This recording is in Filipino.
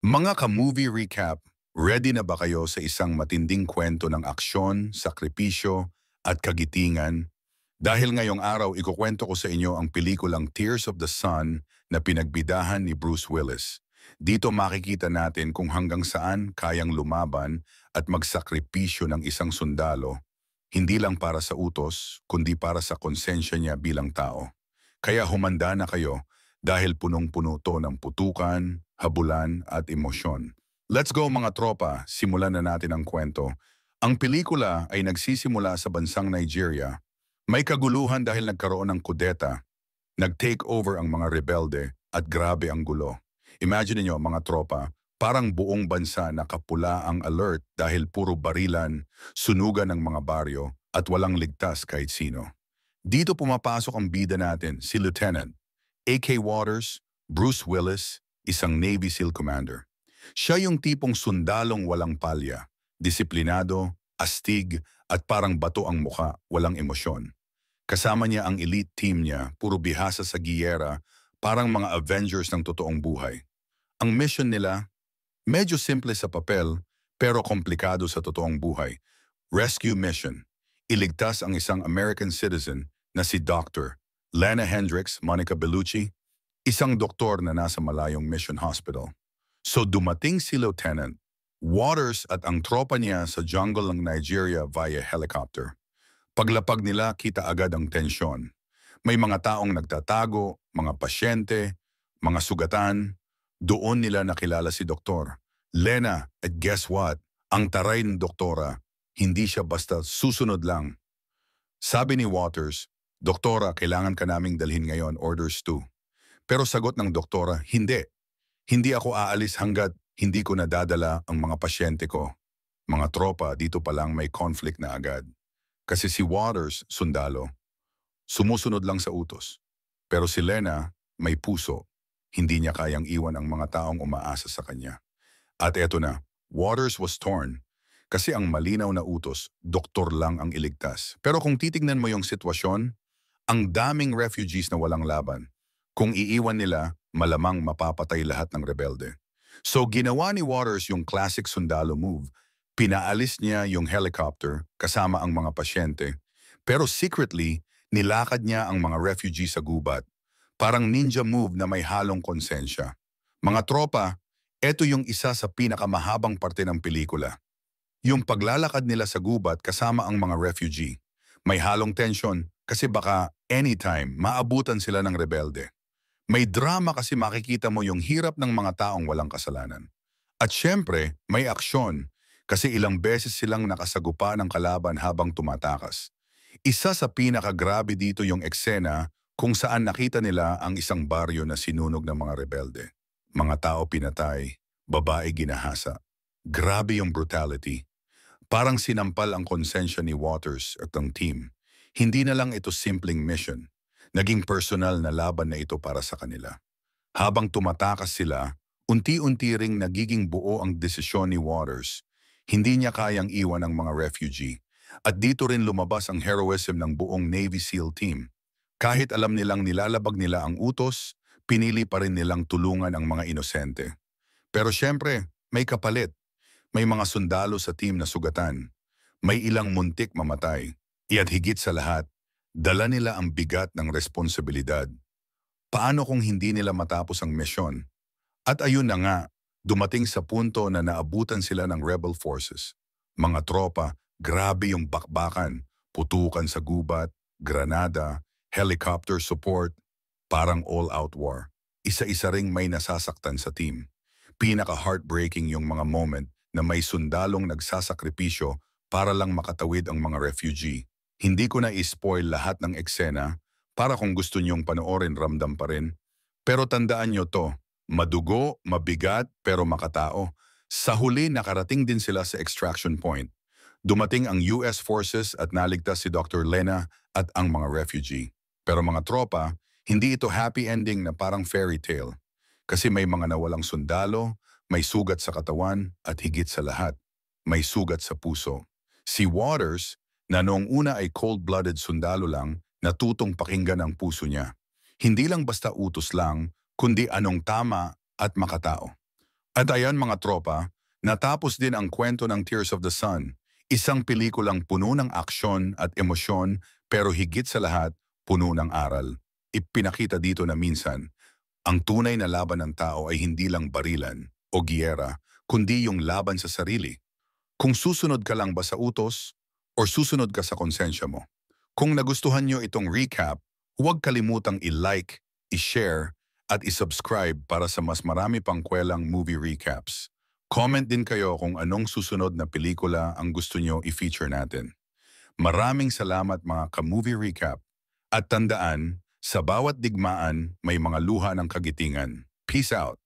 Mga ka-movie recap, ready na ba kayo sa isang matinding kwento ng aksyon, sakripisyo, at kagitingan? Dahil ngayong araw, ikukwento ko sa inyo ang pelikulang Tears of the Sun na pinagbidahan ni Bruce Willis. Dito makikita natin kung hanggang saan kayang lumaban at magsakripisyo ng isang sundalo, hindi lang para sa utos, kundi para sa konsensya niya bilang tao. Kaya humanda na kayo dahil punong-puno to ng putukan, habulan at emosyon. Let's go mga tropa, simulan na natin ang kwento. Ang pelikula ay nagsisimula sa bansang Nigeria. May kaguluhan dahil nagkaroon ng kudeta, nag-take over ang mga rebelde at grabe ang gulo. Imagine niyo mga tropa, parang buong bansa nakapula ang alert dahil puro barilan, sunugan ng mga baryo at walang ligtas kahit sino. Dito pumapasok ang bida natin, si Lieutenant A.K. Waters, Bruce Willis, isang Navy SEAL commander. Siya yung tipong sundalong walang palya, disiplinado, astig, at parang bato ang muka, walang emosyon. Kasama niya ang elite team niya, puro bihasa sa giyera, parang mga Avengers ng totoong buhay. Ang mission nila, medyo simple sa papel, pero komplikado sa totoong buhay. Rescue mission. Iligtas ang isang American citizen na si Dr. Lana Hendricks, Monica Bellucci, isang doktor na nasa malayong mission hospital. So dumating si Lieutenant Waters at ang tropa niya sa jungle ng Nigeria via helicopter. Paglapag nila, kita agad ang tensyon. May mga taong nagtatago, mga pasyente, mga sugatan. Doon nila nakilala si Doktor Lena at guess what? Ang taray ng doktora, hindi siya basta susunod lang. Sabi ni Waters, "Doktora, kailangan ka naming dalhin ngayon, orders 2." Pero sagot ng doktora, "Hindi. Hindi ako aalis hanggat hindi ko nadadala ang mga pasyente ko." Mga tropa, dito pa lang may conflict na agad. Kasi si Waters, sundalo, sumusunod lang sa utos. Pero si Lena, may puso. Hindi niya kayang iwan ang mga taong umaasa sa kanya. At eto na, Waters was torn. Kasi ang malinaw na utos, doktor lang ang iligtas. Pero kung titignan mo yung sitwasyon, ang daming refugees na walang laban. Kung iiwan nila, malamang mapapatay lahat ng rebelde. So ginawa ni Waters yung classic sundalo move. Pinaalis niya yung helicopter kasama ang mga pasyente. Pero secretly, nilakad niya ang mga refugees sa gubat. Parang ninja move na may halong konsensya. Mga tropa, eto yung isa sa pinakamahabang parte ng pelikula. Yung paglalakad nila sa gubat kasama ang mga refugee. May halong tension kasi baka anytime maabutan sila ng rebelde. May drama kasi makikita mo yung hirap ng mga taong walang kasalanan. At syempre, may aksyon kasi ilang beses silang nakasagupa ng kalaban habang tumatakas. Isa sa pinakagrabe dito yung eksena kung saan nakita nila ang isang baryo na sinunog ng mga rebelde. Mga tao pinatay, babae ginahasa. Grabe yung brutality. Parang sinampal ang konsensya ni Waters at ang team. Hindi na lang ito simpleng mission. Naging personal na laban na ito para sa kanila. Habang tumatakas sila, unti-unti ring nagiging buo ang desisyon ni Waters. Hindi niya kayang iwan ang mga refugee. At dito rin lumabas ang heroism ng buong Navy SEAL team. Kahit alam nilang nilalabag nila ang utos, pinili pa rin nilang tulungan ang mga inosente. Pero syempre, may kapalit. May mga sundalo sa team na sugatan. May ilang muntik mamatay. At higit sa lahat, dala nila ang bigat ng responsibilidad. Paano kung hindi nila matapos ang misyon? At ayun na nga, dumating sa punto na naabutan sila ng rebel forces. Mga tropa, grabe yung bakbakan, putukan sa gubat, granada, helicopter support, parang all-out war. Isa-isa ring may nasasaktan sa team. Pinaka-heartbreaking yung mga moment na may sundalong nagsasakripisyo para lang makatawid ang mga refugee. Hindi ko na i-spoil lahat ng eksena para kung gusto niyong panoorin ramdam pa rin. Pero tandaan niyo to, madugo, mabigat pero makatao. Sa huli nakarating din sila sa extraction point. Dumating ang US forces at naligtas si Dr. Lena at ang mga refugee. Pero mga tropa, hindi ito happy ending na parang fairy tale. Kasi may mga nawalang sundalo, may sugat sa katawan at higit sa lahat, may sugat sa puso. Si Waters, na noong una ay cold-blooded sundalo lang, natutong pakinggan ang puso niya. Hindi lang basta utos lang, kundi anong tama at makatao. At ayan mga tropa, natapos din ang kwento ng Tears of the Sun. Isang pelikulang puno ng aksyon at emosyon pero higit sa lahat, puno ng aral. Ipinakita dito na minsan, ang tunay na laban ng tao ay hindi lang barilan o giyera, kundi yung laban sa sarili. Kung susunod ka lang ba sa utos o susunod ka sa konsensya mo. Kung nagustuhan nyo itong recap, huwag kalimutang i-like, i-share, at i-subscribe para sa mas marami pang kwelang movie recaps. Comment din kayo kung anong susunod na pelikula ang gusto nyo i-feature natin. Maraming salamat mga ka-movie recap. At tandaan, sa bawat digmaan may mga luha ng kagitingan. Peace out!